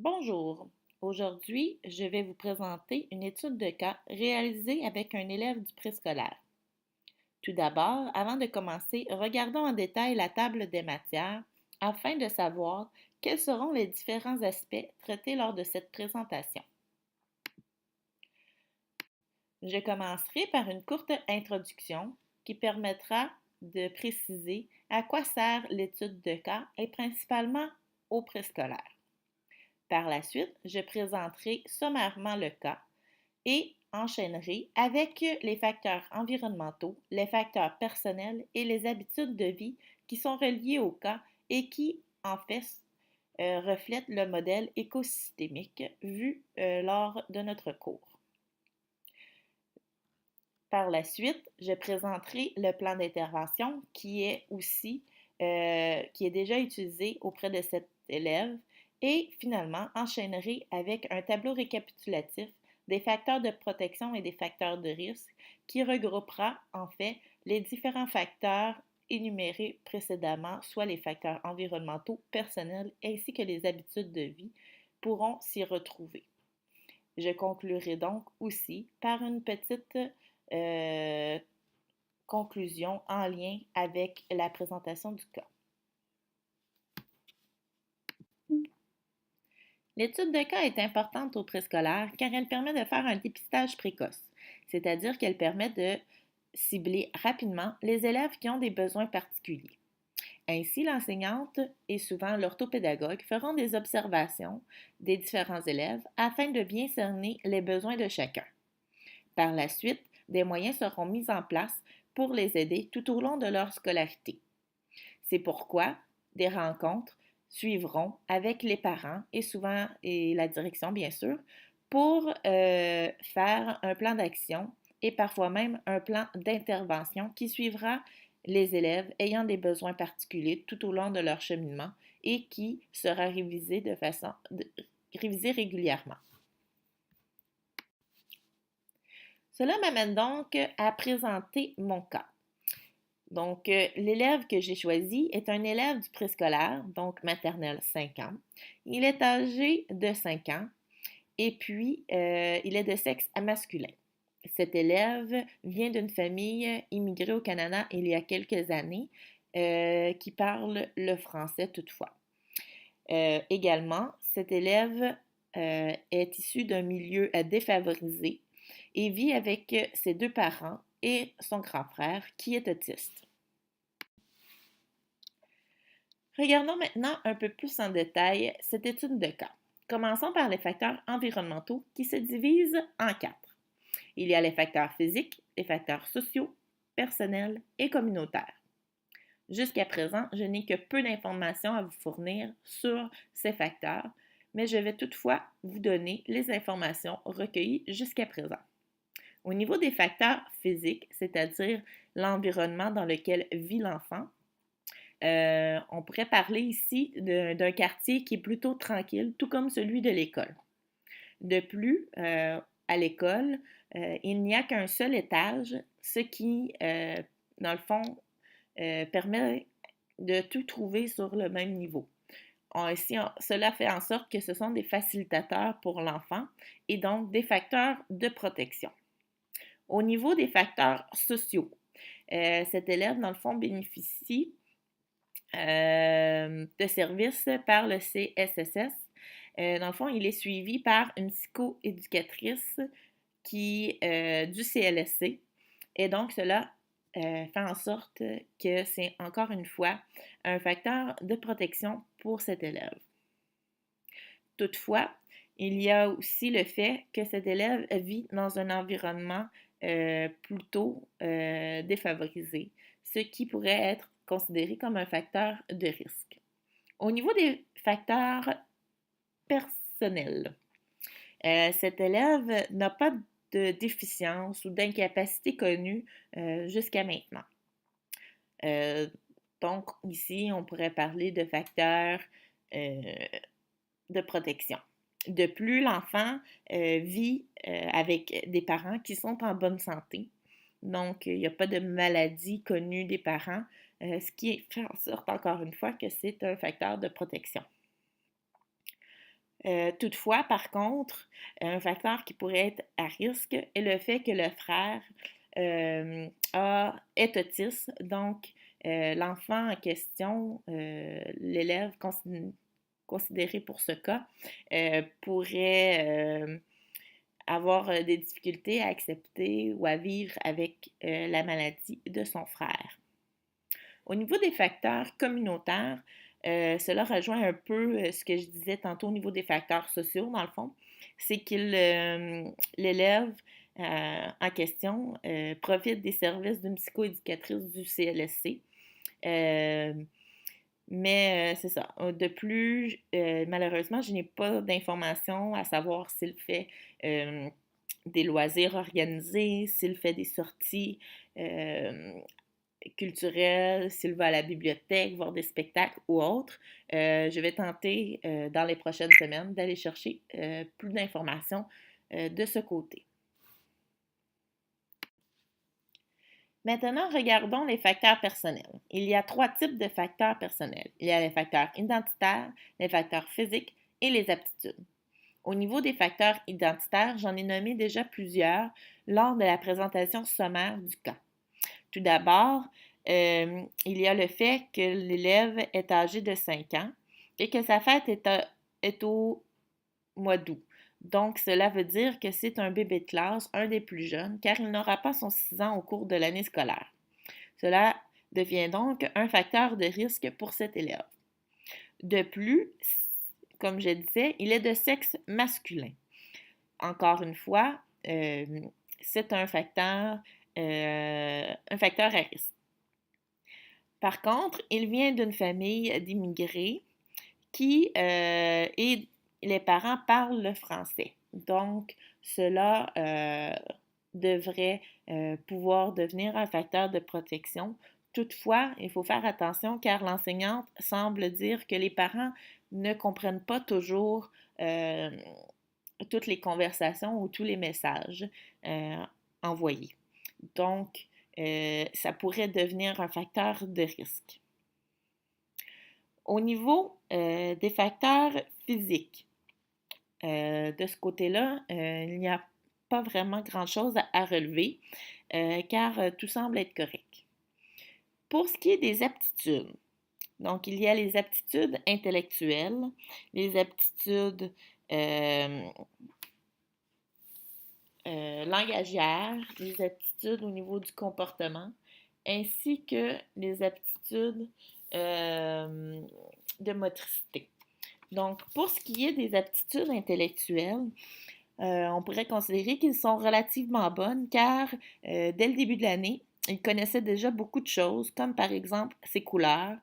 Bonjour. Aujourd'hui, je vais vous présenter une étude de cas réalisée avec un élève du préscolaire. Tout d'abord, avant de commencer, regardons en détail la table des matières afin de savoir quels seront les différents aspects traités lors de cette présentation. Je commencerai par une courte introduction qui permettra de préciser à quoi sert l'étude de cas et principalement au préscolaire. Par la suite, je présenterai sommairement le cas et enchaînerai avec les facteurs environnementaux, les facteurs personnels et les habitudes de vie qui sont reliés au cas et qui, en fait, reflètent le modèle écosystémique vu lors de notre cours. Par la suite, je présenterai le plan d'intervention qui est déjà utilisé auprès de cet élève et finalement enchaînerai avec un tableau récapitulatif des facteurs de protection et des facteurs de risque qui regroupera en fait les différents facteurs énumérés précédemment, soit les facteurs environnementaux, personnels ainsi que les habitudes de vie pourront s'y retrouver. Je conclurai donc aussi par une petite euh, conclusion en lien avec la présentation du cas. L'étude de cas est importante au préscolaire car elle permet de faire un dépistage précoce, c'est-à-dire qu'elle permet de cibler rapidement les élèves qui ont des besoins particuliers. Ainsi, l'enseignante et souvent l'orthopédagogue feront des observations des différents élèves afin de bien cerner les besoins de chacun. Par la suite, des moyens seront mis en place pour les aider tout au long de leur scolarité. C'est pourquoi des rencontres suivront avec les parents et souvent et la direction bien sûr pour faire un plan d'action et parfois même un plan d'intervention qui suivra les élèves ayant des besoins particuliers tout au long de leur cheminement et qui sera révisé régulièrement. Cela m'amène donc à présenter mon cas. Donc, l'élève que j'ai choisi est un élève du préscolaire, donc maternelle 5 ans. Il est âgé de 5 ans et puis il est de sexe masculin. Cet élève vient d'une famille immigrée au Canada il y a quelques années qui parle le français toutefois. Également, cet élève est issu d'un milieu défavorisé et vit avec ses deux parents et son grand frère qui est autiste. Regardons maintenant un peu plus en détail cette étude de cas. Commençons par les facteurs environnementaux qui se divisent en quatre. Il y a les facteurs physiques, les facteurs sociaux, personnels et communautaires. Jusqu'à présent, je n'ai que peu d'informations à vous fournir sur ces facteurs, mais je vais toutefois vous donner les informations recueillies jusqu'à présent. Au niveau des facteurs physiques, c'est-à-dire l'environnement dans lequel vit l'enfant, on pourrait parler ici d'un quartier qui est plutôt tranquille, tout comme celui de l'école. De plus, à l'école, il n'y a qu'un seul étage, ce qui, dans le fond, permet de tout trouver sur le même niveau. Cela fait en sorte que ce sont des facilitateurs pour l'enfant et donc des facteurs de protection. Au niveau des facteurs sociaux, cet élève, dans le fond, bénéficie de services par le CSSS. Dans le fond, il est suivi par une psychoéducatrice du CLSC. Et donc, cela fait en sorte que c'est encore une fois un facteur de protection pour cet élève. Toutefois, il y a aussi le fait que cet élève vit dans un environnement plutôt défavorisé, ce qui pourrait être considéré comme un facteur de risque. Au niveau des facteurs personnels, cet élève n'a pas de déficience ou d'incapacité connue jusqu'à maintenant. Donc, ici, on pourrait parler de facteurs de protection. De plus, l'enfant vit avec des parents qui sont en bonne santé. Donc, il n'y a pas de maladie connue des parents, ce qui fait en sorte, encore une fois, que c'est un facteur de protection. Toutefois, par contre, un facteur qui pourrait être à risque est le fait que le frère est autiste. Donc, l'enfant en question, l'élève considéré pour ce cas, pourrait avoir des difficultés à accepter ou à vivre avec la maladie de son frère. Au niveau des facteurs communautaires, cela rejoint un peu ce que je disais tantôt au niveau des facteurs sociaux, dans le fond. C'est que l'élève en question profite des services d'une psychoéducatrice du CLSC. Mais c'est ça. De plus, malheureusement, je n'ai pas d'informations à savoir s'il fait des loisirs organisés, s'il fait des sorties culturelles, s'il va à la bibliothèque, voir des spectacles ou autres. Je vais tenter dans les prochaines semaines d'aller chercher plus d'informations de ce côté. Maintenant, regardons les facteurs personnels. Il y a 3 types de facteurs personnels. Il y a les facteurs identitaires, les facteurs physiques et les aptitudes. Au niveau des facteurs identitaires, j'en ai nommé déjà plusieurs lors de la présentation sommaire du cas. Tout d'abord, il y a le fait que l'élève est âgé de 5 ans et que sa fête est au mois d'août. Donc, cela veut dire que c'est un bébé de classe, un des plus jeunes, car il n'aura pas son 6 ans au cours de l'année scolaire. Cela devient donc un facteur de risque pour cet élève. De plus, comme je disais, il est de sexe masculin. Encore une fois, c'est un facteur à risque. Par contre, il vient d'une famille d'immigrés qui et les parents parlent le français. Donc, cela devrait pouvoir devenir un facteur de protection. Toutefois, il faut faire attention car l'enseignante semble dire que les parents ne comprennent pas toujours toutes les conversations ou tous les messages envoyés. Donc, ça pourrait devenir un facteur de risque. Au niveau des facteurs physiques, de ce côté-là, il n'y a pas vraiment grand-chose à relever car tout semble être correct. Pour ce qui est des aptitudes, donc il y a les aptitudes intellectuelles, les aptitudes langagières, les aptitudes au niveau du comportement, ainsi que les aptitudes de motricité. Donc, pour ce qui est des aptitudes intellectuelles, on pourrait considérer qu'ils sont relativement bonnes car dès le début de l'année, ils connaissaient déjà beaucoup de choses, comme par exemple ses couleurs,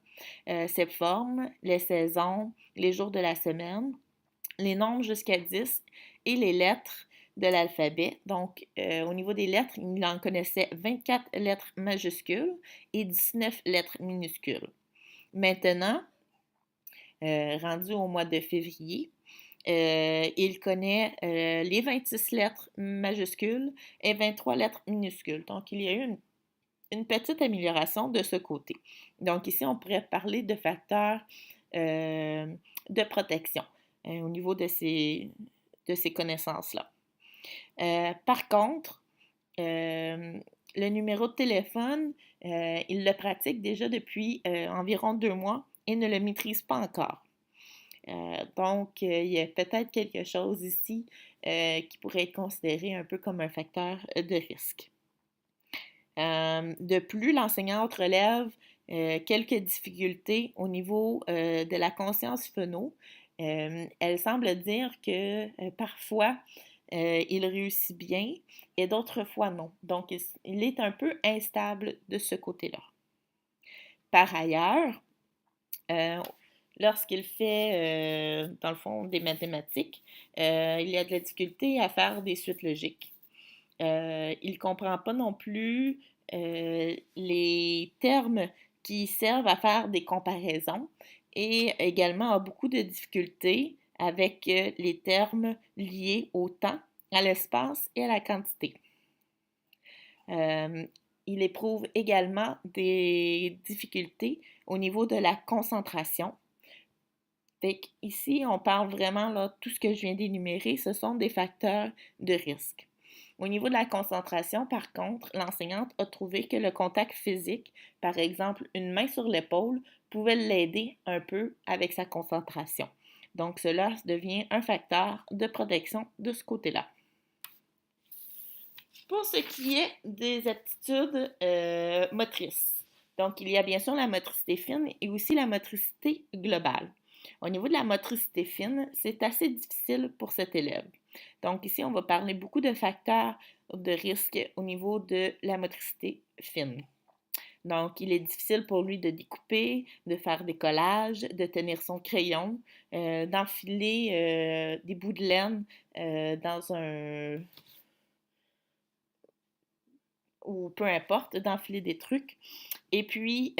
ses formes, les saisons, les jours de la semaine, les nombres jusqu'à 10 et les lettres de l'alphabet. Donc, au niveau des lettres, il en connaissait 24 lettres majuscules et 19 lettres minuscules. Maintenant, rendu au mois de février, il connaît les 26 lettres majuscules et 23 lettres minuscules. Donc, il y a eu une petite amélioration de ce côté. Donc, ici, on pourrait parler de facteurs de protection au niveau de ces connaissances-là. Par contre, le numéro de téléphone, il le pratique déjà depuis environ 2 mois et ne le maîtrise pas encore. Donc, il y a peut-être quelque chose ici qui pourrait être considéré un peu comme un facteur de risque. De plus, l'enseignante relève quelques difficultés au niveau de la conscience phono. Elle semble dire que parfois, il réussit bien et d'autres fois non. Donc, il est un peu instable de ce côté-là. Par ailleurs, lorsqu'il fait, dans le fond, des mathématiques, il y a de la difficulté à faire des suites logiques. Il ne comprend pas non plus les termes qui servent à faire des comparaisons et également a beaucoup de difficultés avec les termes liés au temps, à l'espace et à la quantité. Il éprouve également des difficultés au niveau de la concentration. Fait qu'ici, on parle vraiment, là, tout ce que je viens d'énumérer, ce sont des facteurs de risque. Au niveau de la concentration, par contre, l'enseignante a trouvé que le contact physique, par exemple une main sur l'épaule, pouvait l'aider un peu avec sa concentration. Donc, cela devient un facteur de protection de ce côté-là. Pour ce qui est des aptitudes motrices, donc il y a bien sûr la motricité fine et aussi la motricité globale. Au niveau de la motricité fine, c'est assez difficile pour cet élève. Donc ici, on va parler beaucoup de facteurs de risque au niveau de la motricité fine. Donc, il est difficile pour lui de découper, de faire des collages, de tenir son crayon, d'enfiler des bouts de laine dans un ou peu importe, d'enfiler des trucs. Et puis,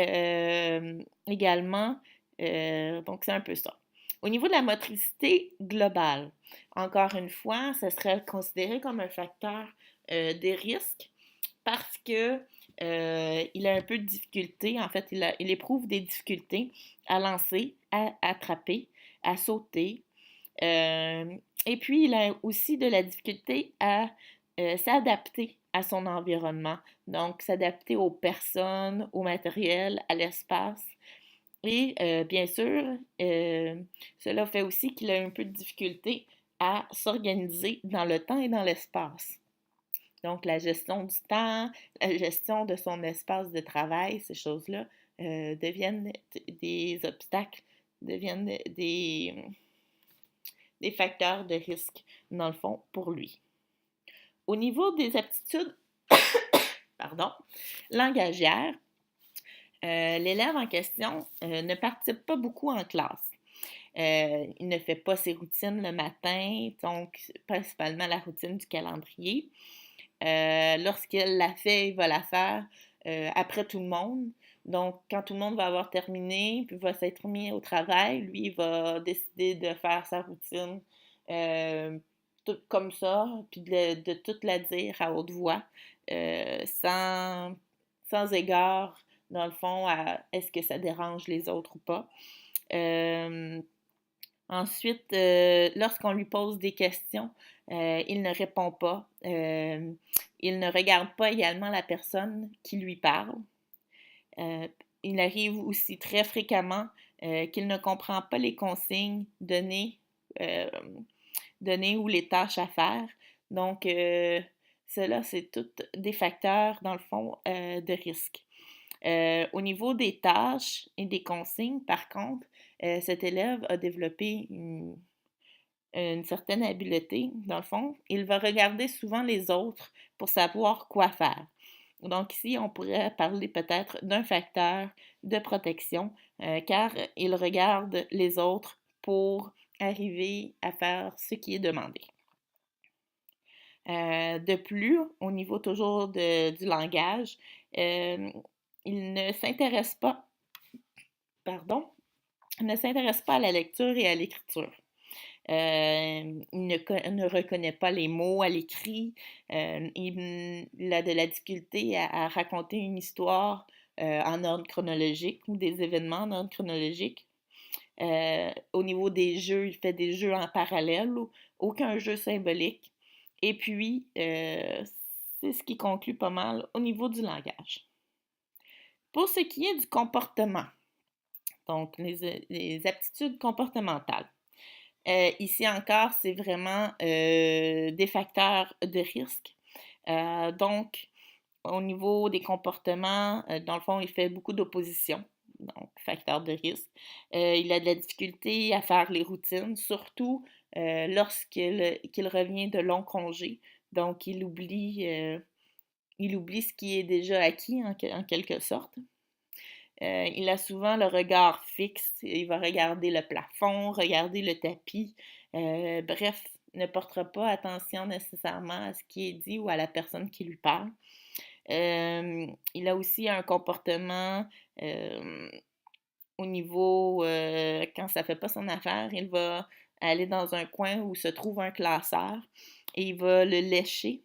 également, donc c'est un peu ça. Au niveau de la motricité globale, encore une fois, ça serait considéré comme un facteur des risques parce que il a un peu de difficulté, en fait, il éprouve des difficultés à lancer, à attraper, à sauter. Et puis, il a aussi de la difficulté à s'adapter à son environnement, donc s'adapter aux personnes, au matériel, à l'espace. Et bien sûr, cela fait aussi qu'il a un peu de difficulté à s'organiser dans le temps et dans l'espace. Donc, la gestion du temps, la gestion de son espace de travail, ces choses-là deviennent des obstacles, deviennent des facteurs de risque, dans le fond, pour lui. Au niveau des aptitudes, pardon, langagières, l'élève en question ne participe pas beaucoup en classe. Il ne fait pas ses routines le matin, donc principalement la routine du calendrier. Lorsqu'il la fait, il va la faire après tout le monde. Donc, quand tout le monde va avoir terminé, puis va s'être mis au travail, lui, il va décider de faire sa routine tout comme ça, puis de toute la dire à haute voix, sans égard, dans le fond, à est-ce que ça dérange les autres ou pas. Ensuite, lorsqu'on lui pose des questions, il ne répond pas. Il ne regarde pas également la personne qui lui parle. Il arrive aussi très fréquemment qu'il ne comprend pas les consignes données, ou les tâches à faire. Donc, cela, c'est tous des facteurs, dans le fond, de risque. Au niveau des tâches et des consignes, par contre, cet élève a développé une certaine habileté, dans le fond. Il va regarder souvent les autres pour savoir quoi faire. Donc ici, on pourrait parler peut-être d'un facteur de protection, car il regarde les autres pour arriver à faire ce qui est demandé. De plus, au niveau toujours du langage, il ne s'intéresse pas, à la lecture et à l'écriture. Il ne reconnaît pas les mots à l'écrit. Il a de la difficulté à raconter une histoire en ordre chronologique ou des événements en ordre chronologique. Au niveau des jeux, il fait des jeux en parallèle, aucun jeu symbolique. Et puis, c'est ce qui conclut pas mal au niveau du langage. Pour ce qui est du comportement, donc les aptitudes comportementales, ici encore, c'est vraiment des facteurs de risque. Donc, au niveau des comportements, dans le fond, il fait beaucoup d'opposition, donc facteur de risque. Il a de la difficulté à faire les routines, surtout qu'il revient de longs congés. Donc, il oublie ce qui est déjà acquis en quelque sorte. Il a souvent le regard fixe, il va regarder le plafond, regarder le tapis, bref, ne portera pas attention nécessairement à ce qui est dit ou à la personne qui lui parle. Il a aussi un comportement au niveau, quand ça ne fait pas son affaire, il va aller dans un coin où se trouve un classeur et il va le lécher.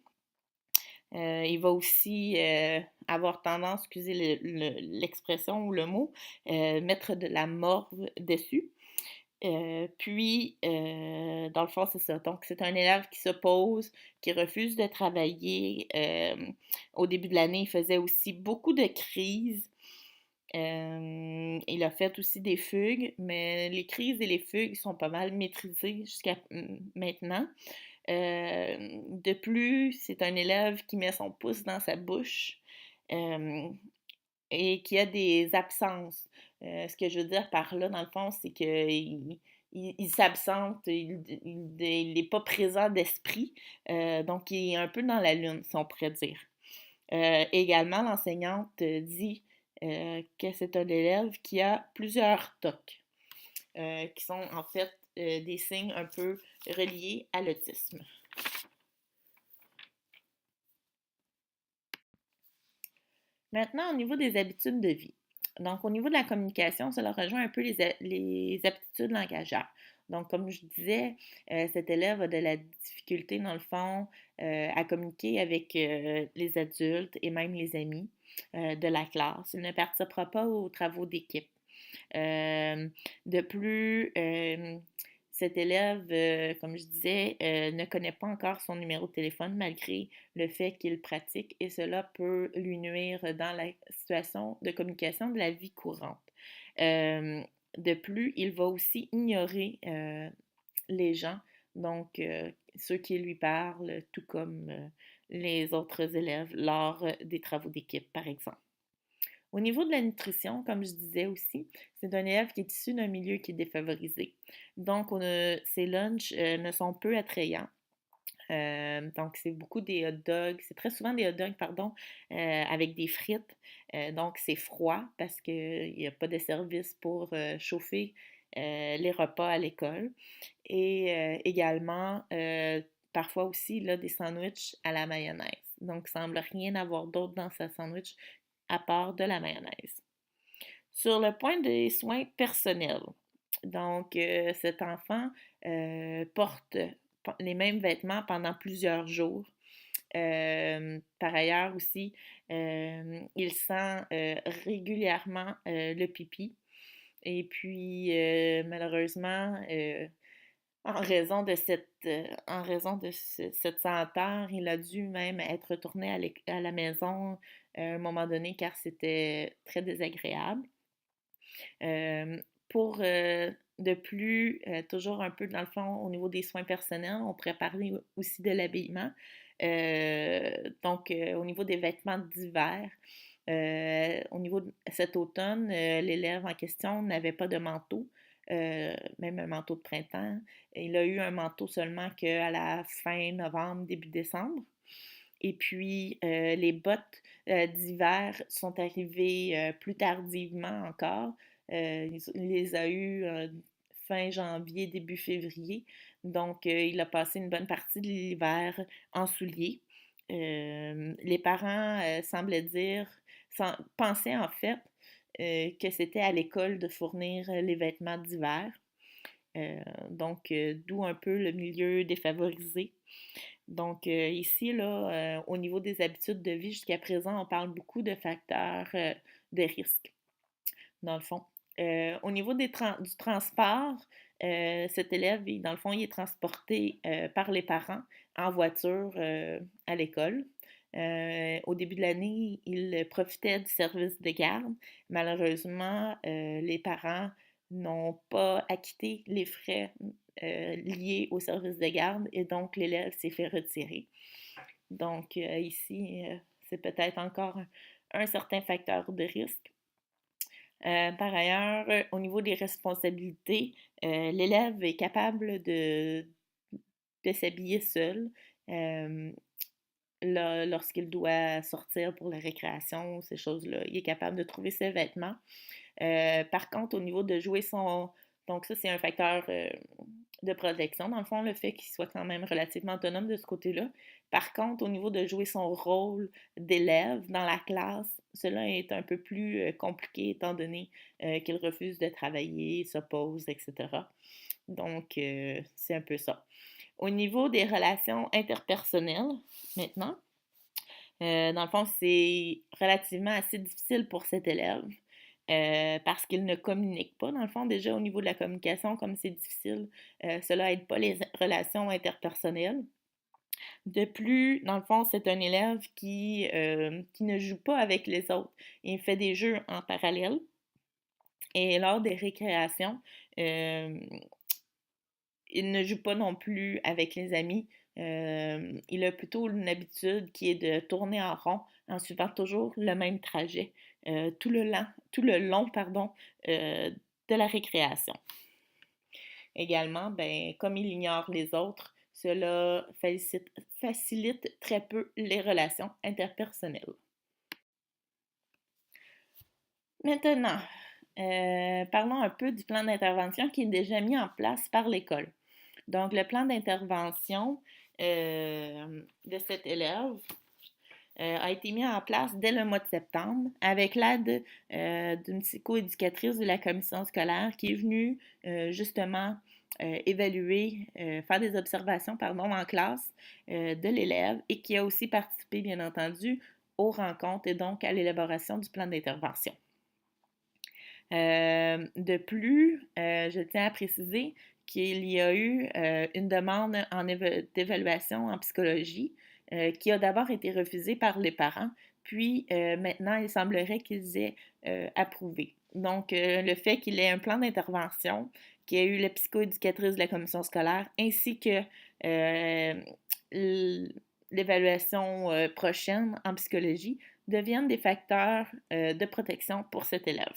Il va aussi avoir tendance, excusez l'expression ou le mot, mettre de la morve dessus. Dans le fond, c'est ça. Donc, c'est un élève qui s'oppose, qui refuse de travailler. Au début de l'année, il faisait aussi beaucoup de crises. Il a fait aussi des fugues, mais les crises et les fugues sont pas mal maîtrisées jusqu'à maintenant. De plus, c'est un élève qui met son pouce dans sa bouche euh, et qui a des absences. Ce que je veux dire par là, dans le fond, c'est qu'il il s'absente, il n'est pas présent d'esprit, donc il est un peu dans la lune, si on pourrait dire. Également, l'enseignante dit que c'est un élève qui a plusieurs TOC, qui sont en fait des signes un peu reliés à l'autisme. Maintenant, au niveau des habitudes de vie. Donc, au niveau de la communication, cela rejoint un peu les aptitudes langagières. Donc, comme je disais, cet élève a de la difficulté, dans le fond, à communiquer avec les adultes et même les amis de la classe. Il ne participera pas aux travaux d'équipe. De plus, cet élève, comme je disais, ne connaît pas encore son numéro de téléphone malgré le fait qu'il pratique et cela peut lui nuire dans la situation de communication de la vie courante. De plus, il va aussi ignorer les gens, donc ceux qui lui parlent, tout comme les autres élèves lors des travaux d'équipe, par exemple. Au niveau de la nutrition, comme je disais aussi, c'est un élève qui est issu d'un milieu qui est défavorisé. Donc, ses lunchs ne sont peu attrayants. Donc, c'est beaucoup des hot dogs, c'est très souvent des hot dogs, pardon, avec des frites. Donc, c'est froid parce qu'il n'y a pas de service pour chauffer les repas à l'école. Et également, parfois aussi, là, des sandwichs à la mayonnaise. Donc, il semble rien avoir d'autre dans sa sandwich à part de la mayonnaise. Sur le point des soins personnels, donc cet enfant porte les mêmes vêtements pendant plusieurs jours. Par ailleurs aussi, il sent régulièrement le pipi. Et puis, malheureusement, en raison de cette senteur, il a dû même être retourné à la maison à un moment donné car c'était très désagréable. Euh, pour de plus, toujours un peu dans le fond au niveau des soins personnels, on pourrait parler aussi de l'habillement. Au niveau des vêtements d'hiver, au niveau de cet automne, l'élève en question n'avait pas de manteau, même un manteau de printemps. Il a eu un manteau seulement qu'à la fin novembre, début décembre. Et puis, les bottes d'hiver sont arrivées plus tardivement encore. Il les a eues fin janvier, début février. Donc, il a passé une bonne partie de l'hiver en souliers. Les parents semblaient pensaient en fait que c'était à l'école de fournir les vêtements d'hiver. D'où un peu le milieu défavorisé. Donc, ici, là, au niveau des habitudes de vie, jusqu'à présent, on parle beaucoup de facteurs de risque, dans le fond. Au niveau du transport, cet élève, dans le fond, il est transporté par les parents en voiture à l'école. Au début de l'année, il profitait du service de garde. Malheureusement, les parents n'ont pas acquitté les frais liés au service de garde et donc l'élève s'est fait retirer. Donc ici, c'est peut-être encore un certain facteur de risque. Par ailleurs, au niveau des responsabilités, l'élève est capable de s'habiller seul lorsqu'il doit sortir pour la récréation, ces choses-là. Il est capable de trouver ses vêtements. Par contre, au niveau de jouer son... Donc ça, c'est un facteur de protection, dans le fond, le fait qu'il soit quand même relativement autonome de ce côté-là. Par contre, au niveau de jouer son rôle d'élève dans la classe, cela est un peu plus compliqué étant donné qu'il refuse de travailler, s'oppose, etc. Donc, c'est un peu ça. Au niveau des relations interpersonnelles, maintenant, dans le fond, c'est relativement assez difficile pour cet élève. parce qu'ils ne communiquent pas. Dans le fond, déjà au niveau de la communication, comme c'est difficile, cela aide pas les relations interpersonnelles. De plus, dans le fond, c'est un élève qui ne joue pas avec les autres. Il fait des jeux en parallèle. Et lors des récréations, euh, il ne joue pas non plus avec les amis. Il a plutôt une habitude qui est de tourner en rond en suivant toujours le même trajet tout le long, pardon, de la récréation. Également, ben, comme il ignore les autres, cela facilite très peu les relations interpersonnelles. Maintenant, parlons un peu du plan d'intervention qui est déjà mis en place par l'école. Donc, le plan d'intervention de cet élève a été mis en place dès le mois de septembre avec l'aide d'une psychoéducatrice de la commission scolaire qui est venue justement évaluer, faire des observations en classe de l'élève et qui a aussi participé, bien entendu, aux rencontres et donc à l'élaboration du plan d'intervention. De plus, je tiens à préciser qu'il y a eu une demande d'évaluation en psychologie qui a d'abord été refusée par les parents, puis maintenant, il semblerait qu'ils aient approuvé. Donc, le fait qu'il ait un plan d'intervention, qu'il y ait eu la psychoéducatrice de la commission scolaire, ainsi que l'évaluation prochaine en psychologie, deviennent des facteurs de protection pour cet élève.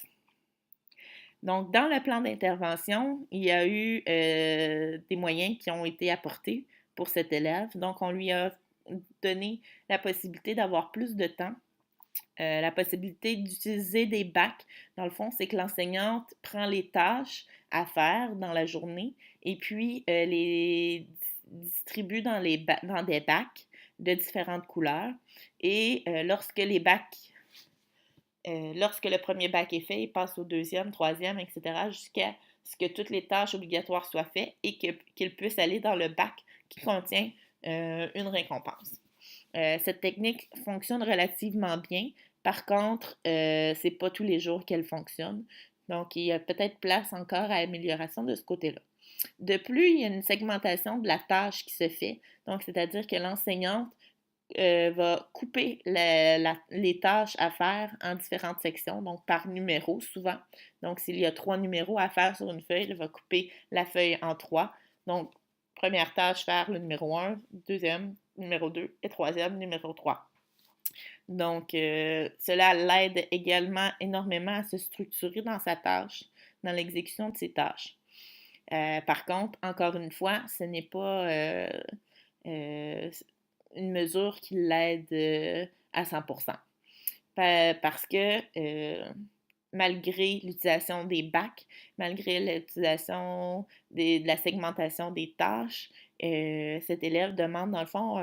Donc, dans le plan d'intervention, il y a eu des moyens qui ont été apportés pour cet élève. Donc, on lui a donné la possibilité d'avoir plus de temps, la possibilité d'utiliser des bacs. Dans le fond, c'est que l'enseignante prend les tâches à faire dans la journée et puis les distribue dans des bacs de différentes couleurs. Et lorsque le premier bac est fait, il passe au deuxième, troisième, etc., jusqu'à ce que toutes les tâches obligatoires soient faites et qu'il puisse aller dans le bac qui contient une récompense. Cette technique fonctionne relativement bien. Par contre, c'est pas tous les jours qu'elle fonctionne. Donc, il y a peut-être place encore à amélioration de ce côté-là. De plus, il y a une segmentation de la tâche qui se fait. Donc, c'est-à-dire que l'enseignante va couper les tâches à faire en différentes sections, donc par numéro souvent. Donc, s'il y a 3 numéros à faire sur une feuille, elle va couper la feuille en 3. Donc, première tâche, faire le numéro 1, deuxième, numéro 2 et troisième, numéro 3. Donc, cela l'aide également énormément à se structurer dans sa tâche, dans l'exécution de ses tâches. Par contre, encore une fois, ce n'est pas une mesure qui l'aide à 100%. Parce que malgré l'utilisation des bacs, malgré l'utilisation de la segmentation des tâches, cet élève demande dans le fond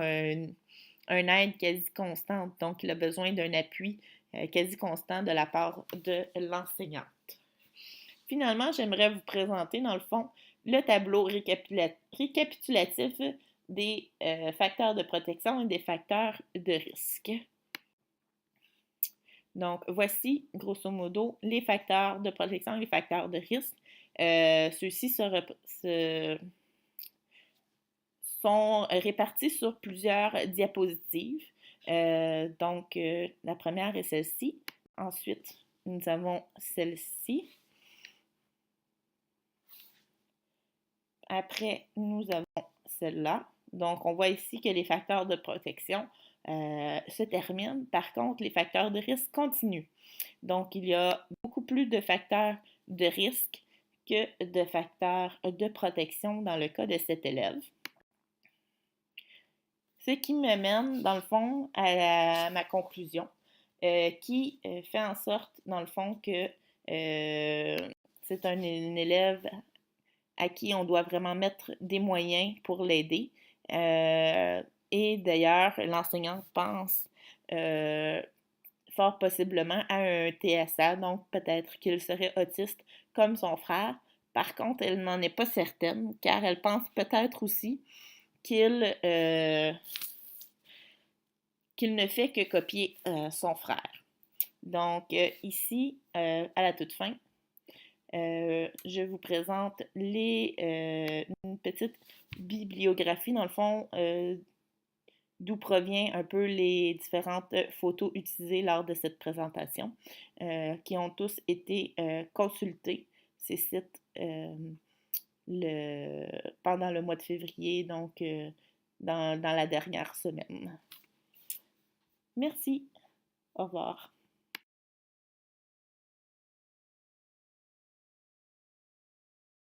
un aide quasi constante. Donc, il a besoin d'un appui quasi constant de la part de l'enseignante. Finalement, j'aimerais vous présenter dans le fond le tableau récapitulatif des facteurs de protection et des facteurs de risque. Donc, voici, grosso modo, les facteurs de protection et les facteurs de risque. Ceux-ci sont répartis sur plusieurs diapositives. Donc, la première est celle-ci. Ensuite, nous avons celle-ci. Après, nous avons celle-là. Donc, on voit ici que les facteurs de protection se terminent. Par contre, les facteurs de risque continuent. Donc, il y a beaucoup plus de facteurs de risque que de facteurs de protection dans le cas de cet élève. Ce qui me mène, dans le fond, à ma conclusion, qui fait en sorte, dans le fond, que c'est un élève à qui on doit vraiment mettre des moyens pour l'aider. Et d'ailleurs, l'enseignante pense fort possiblement à un TSA, donc peut-être qu'il serait autiste comme son frère. Par contre, elle n'en est pas certaine, car elle pense peut-être aussi qu'il ne fait que copier son frère. Donc, ici, à la toute fin, je vous présente une petite bibliographie, dans le fond, d'où provient un peu les différentes photos utilisées lors de cette présentation, qui ont tous été consultés, ces sites, pendant le mois de février, donc dans la dernière semaine. Merci. Au revoir.